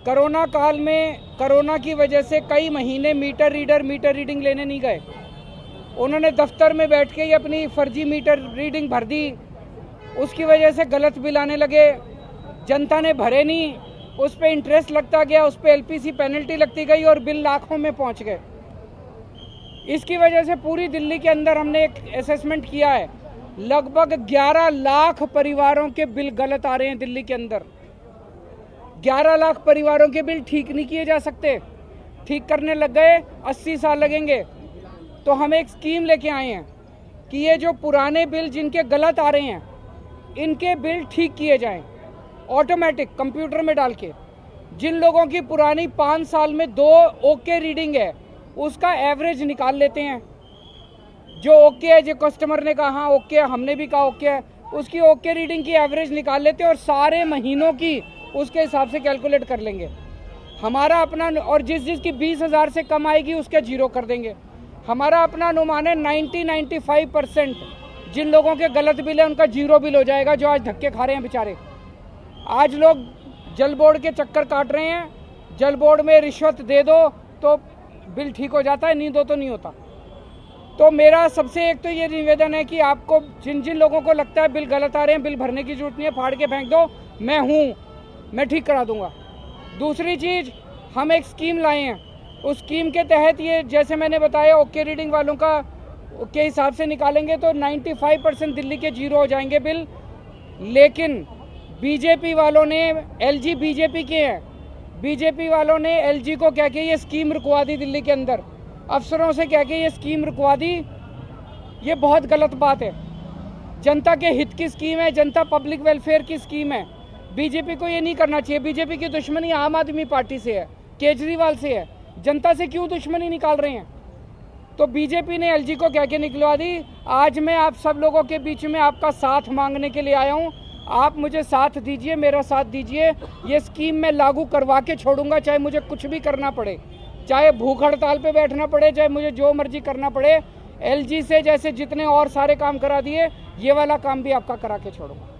Corona काल में corona की वजह से कई महीने मीटर रीडिंग लेने नहीं गए। उन्होंने दफ्तर में बैठ के ही अपनी फर्जी मीटर रीडिंग भर दी। उसकी वजह से गलत बिल आने लगे, जनता ने भरे नहीं, उस पर इंटरेस्ट लगता गया, उस पर एलपीसी पेनल्टी लगती गई और बिल लाखों में पहुंच गए। इसकी वजह से पूरी दिल्ली के अंदर हमने एक असेसमेंट किया है, लगभग 11 लाख परिवारों के बिल गलत आ रहे हैं दिल्ली के अंदर। 11 लाख परिवारों के बिल ठीक नहीं किए जा सकते। ठीक करने लग गए 80 साल लगेंगे। तो हम एक स्कीम लेके आए हैं कि ये जो पुराने बिल जिनके गलत आ रहे हैं, इनके बिल ठीक किए जाएं ऑटोमेटिक कंप्यूटर में डाल के। जिन लोगों की पुरानी 5 साल में 2 ओके रीडिंग है, उसका एवरेज निकाल लेते हैं। जो ओके है, जो कस्टमर ने कहा हाँ ओके है, हमने भी कहा ओके है, उसकी ओके रीडिंग की एवरेज निकाल लेते हैं और सारे महीनों की उसके हिसाब से कैलकुलेट कर लेंगे। हमारा अपना, और जिस की 20,000 से कम आएगी उसके 0 कर देंगे। हमारा अपना अनुमान है 90-95% जिन लोगों के गलत बिल है उनका 0 बिल हो जाएगा, जो आज धक्के खा रहे हैं बेचारे। आज लोग जल बोर्ड के चक्कर काट रहे हैं, जल बोर्ड में रिश्वत दे दो तो बिल ठीक हो जाता है, नहीं दो तो नहीं होता। तो मेरा सबसे एक तो ये निवेदन है कि आपको जिन जिन लोगों को लगता है बिल गलत आ रहे हैं, बिल भरने की जरूरत नहीं है, फाड़ के फेंक दो, मैं हूँ, मैं ठीक करा दूंगा। दूसरी चीज़, हम एक स्कीम लाए हैं, उस स्कीम के तहत ये जैसे मैंने बताया ओके रीडिंग वालों का के हिसाब से निकालेंगे तो 95% दिल्ली के 0 हो जाएंगे बिल। लेकिन बीजेपी वालों ने, एलजी बीजेपी के हैं, बीजेपी वालों ने एलजी को कह के ये स्कीम रुकवा दी दिल्ली के अंदर, अफसरों से कह के ये स्कीम रुकवा दी। ये बहुत गलत बात है। जनता के हित की स्कीम है, जनता पब्लिक वेलफेयर की स्कीम है। बीजेपी को ये नहीं करना चाहिए। बीजेपी की दुश्मनी आम आदमी पार्टी से है, केजरीवाल से है, जनता से क्यों दुश्मनी निकाल रहे हैं? तो बीजेपी ने एलजी को कह के निकलवा दी। आज मैं आप सब लोगों के बीच में आपका साथ मांगने के लिए आया हूँ। आप मुझे साथ दीजिए, मेरा साथ दीजिए। ये स्कीम मैं लागू करवा के छोड़ूंगा, चाहे मुझे कुछ भी करना पड़े, चाहे भूख हड़ताल पे बैठना पड़े, चाहे मुझे जो मर्जी करना पड़े। एलजी से जैसे जितने और सारे काम करा दिए, ये वाला काम भी आपका करा के छोड़ूंगा।